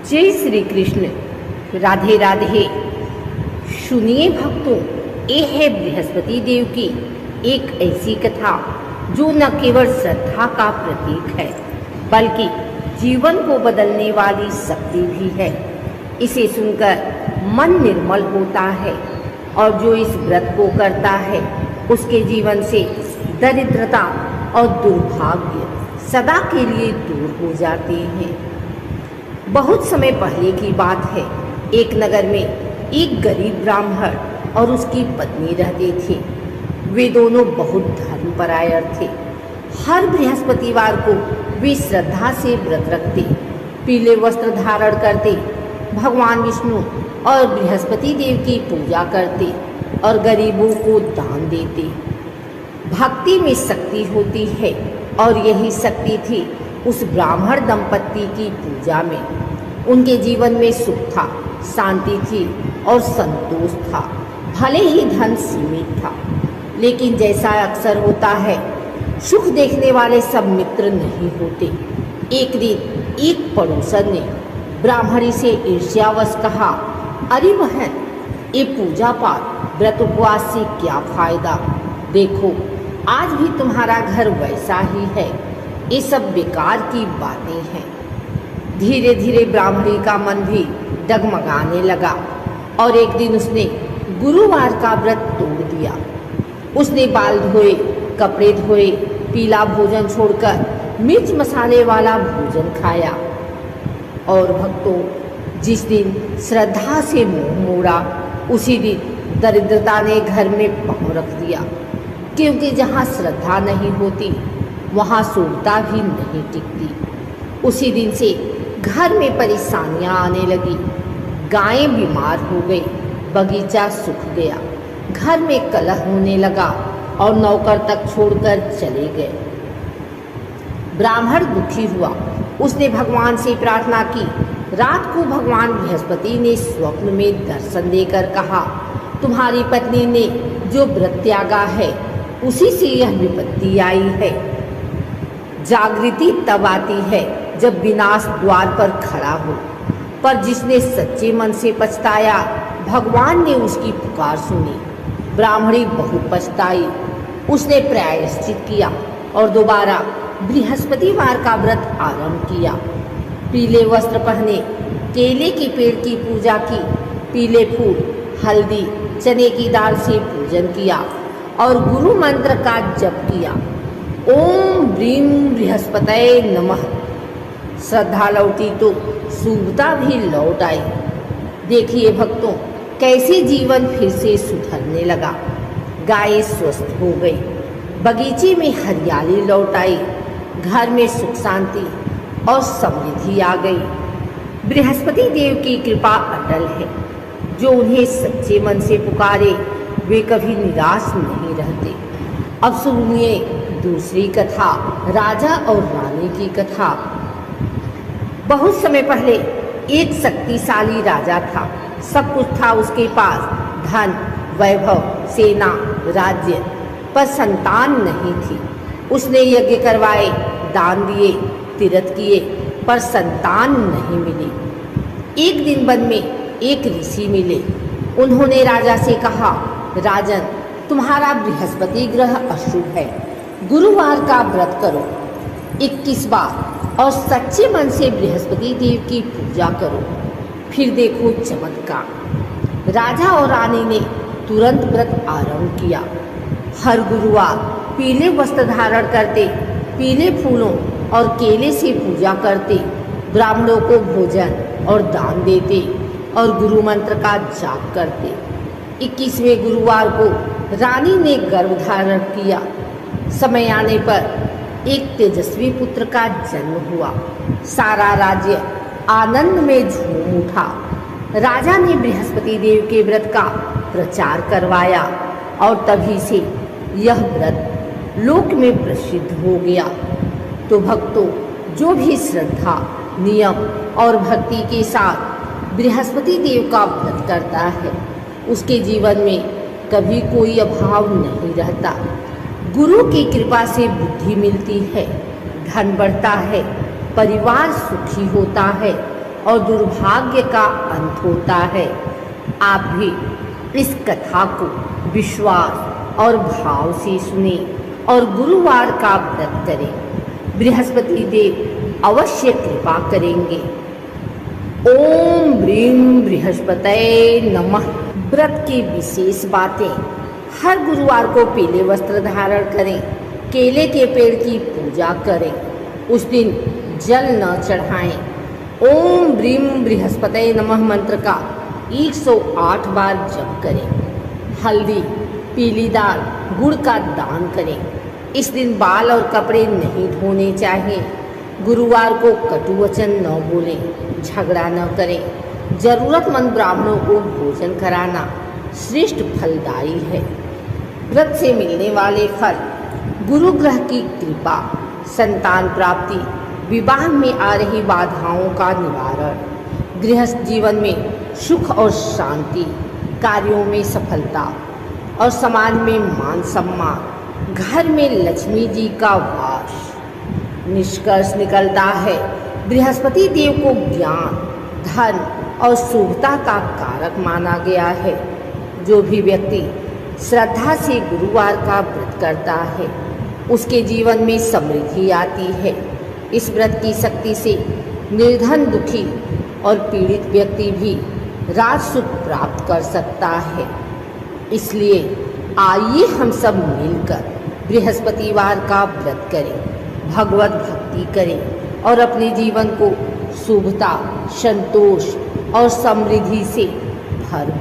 जय श्री कृष्ण। राधे राधे। सुनिए भक्तों, ये है बृहस्पति देव की एक ऐसी कथा जो न केवल श्रद्धा का प्रतीक है बल्कि जीवन को बदलने वाली शक्ति भी है। इसे सुनकर मन निर्मल होता है और जो इस व्रत को करता है उसके जीवन से दरिद्रता और दुर्भाग्य सदा के लिए दूर हो जाते हैं। बहुत समय पहले की बात है। एक नगर में एक गरीब ब्राह्मण और उसकी पत्नी रहते थे। वे दोनों बहुत धर्मपरायण थे। हर बृहस्पतिवार को वे श्रद्धा से व्रत रखते, पीले वस्त्र धारण करते, भगवान विष्णु और बृहस्पति देव की पूजा करते और गरीबों को दान देते। भक्ति में शक्ति होती है और यही शक्ति थी उस ब्राह्मण दंपत्ति की पूजा में। उनके जीवन में सुख था, शांति थी और संतोष था। भले ही धन सीमित था, लेकिन जैसा अक्सर होता है, सुख देखने वाले सब मित्र नहीं होते। एक दिन एक पड़ोसन ने ब्राह्मणी से ईर्ष्यावश कहा, अरे बहन, ये पूजा पाठ व्रत उपवास से क्या फायदा? देखो, आज भी तुम्हारा घर वैसा ही है। ये सब बेकार की बातें हैं। धीरे धीरे ब्राह्मणी का मन भी डगमगाने लगा और एक दिन उसने गुरुवार का व्रत तोड़ दिया। उसने बाल धोए, कपड़े धोए, पीला भोजन छोड़कर मिर्च मसाले वाला भोजन खाया। और भक्तों, जिस दिन श्रद्धा से मुंह मोड़ा उसी दिन दरिद्रता ने घर में पांव रख दिया, क्योंकि जहाँ श्रद्धा नहीं होती वहाँ शुद्धता भी नहीं टिकती। उसी दिन से घर में परेशानियाँ आने लगी। गायें बीमार हो गई, बगीचा सूख गया, घर में कलह होने लगा और नौकर तक छोड़कर चले गए। ब्राह्मण दुखी हुआ। उसने भगवान से प्रार्थना की। रात को भगवान बृहस्पति ने स्वप्न में दर्शन देकर कहा, तुम्हारी पत्नी ने जो व्रत त्यागा है उसी से यह विपत्ति आई है। जागृति तब आती है जब विनाश द्वार पर खड़ा हो, पर जिसने सच्चे मन से पछताया भगवान ने उसकी पुकार सुनी। ब्राह्मणी बहुत पछताई। उसने प्रायश्चित किया और दोबारा बृहस्पतिवार का व्रत आरंभ किया। पीले वस्त्र पहने, केले के पेड़ की पूजा की, पीले फूल, हल्दी, चने की दाल से पूजन किया और गुरु मंत्र का जप किया। ओम ब्रीम बृहस्पतये नमः। श्रद्धा लौटी तो शुभता भी लौट आई। देखिए भक्तों, कैसे जीवन फिर से सुधरने लगा। गायें स्वस्थ हो गई, बगीचे में हरियाली लौट आई, घर में सुख शांति और समृद्धि आ गई। बृहस्पति देव की कृपा अटल है। जो उन्हें सच्चे मन से पुकारे वे कभी निराश नहीं रहते। अब सुनिए दूसरी कथा, राजा और रानी की कथा। बहुत समय पहले एक शक्तिशाली राजा था। सब कुछ था उसके पास, धन, वैभव, सेना, राज्य, पर संतान नहीं थी। उसने यज्ञ करवाए, दान दिए, तीर्थ किए, पर संतान नहीं मिली। एक दिन वन में एक ऋषि मिले। उन्होंने राजा से कहा, राजन, तुम्हारा बृहस्पति ग्रह अशुभ है। गुरुवार का व्रत करो 21 बार और सच्चे मन से बृहस्पति देव की पूजा करो, फिर देखो चमत्कार। राजा और रानी ने तुरंत व्रत आरंभ किया। हर गुरुवार पीले वस्त्र धारण करते, पीले फूलों और केले से पूजा करते, ब्राह्मणों को भोजन और दान देते और गुरु मंत्र का जाप करते। 21वें गुरुवार को रानी ने गर्भ धारण किया। समय आने पर एक तेजस्वी पुत्र का जन्म हुआ। सारा राज्य आनंद में झूम उठा। राजा ने बृहस्पति देव के व्रत का प्रचार करवाया और तभी से यह व्रत लोक में प्रसिद्ध हो गया। तो भक्तों, जो भी श्रद्धा, नियम और भक्ति के साथ बृहस्पति देव का व्रत करता है उसके जीवन में कभी कोई अभाव नहीं रहता। गुरु की कृपा से बुद्धि मिलती है, धन बढ़ता है, परिवार सुखी होता है और दुर्भाग्य का अंत होता है। आप भी इस कथा को विश्वास और भाव से सुने और गुरुवार का व्रत करें। बृहस्पति देव अवश्य कृपा करेंगे। ओम ब्रीं बृहस्पतये नमः। व्रत की विशेष बातें। हर गुरुवार को पीले वस्त्र धारण करें। केले के पेड़ की पूजा करें। उस दिन जल न चढ़ाएं। ओम ब्रीं बृहस्पतये नमः मंत्र का 108 बार जप करें। हल्दी, पीली दाल, गुड़ का दान करें। इस दिन बाल और कपड़े नहीं धोने चाहिए। गुरुवार को कटु वचन न बोलें, झगड़ा न करें। जरूरतमंद ब्राह्मणों को भोजन कराना श्रेष्ठ फलदायी है। व्रत से मिलने वाले फल: गुरु ग्रह की कृपा, संतान प्राप्ति, विवाह में आ रही बाधाओं का निवारण, गृहस्थ जीवन में सुख और शांति, कार्यों में सफलता और समाज में मान सम्मान, घर में लक्ष्मी जी का वास। निष्कर्ष निकलता है, बृहस्पति देव को ज्ञान, धन और शुभता का कारक माना गया है। जो भी व्यक्ति श्रद्धा से गुरुवार का व्रत करता है, उसके जीवन में समृद्धि आती है। इस व्रत की शक्ति से निर्धन, दुखी और पीड़ित व्यक्ति भी राजसुख प्राप्त कर सकता है। इसलिए आइए हम सब मिलकर बृहस्पतिवार का व्रत करें, भगवत भक्ति करें और अपने जीवन को शुभता, संतोष और समृद्धि से भर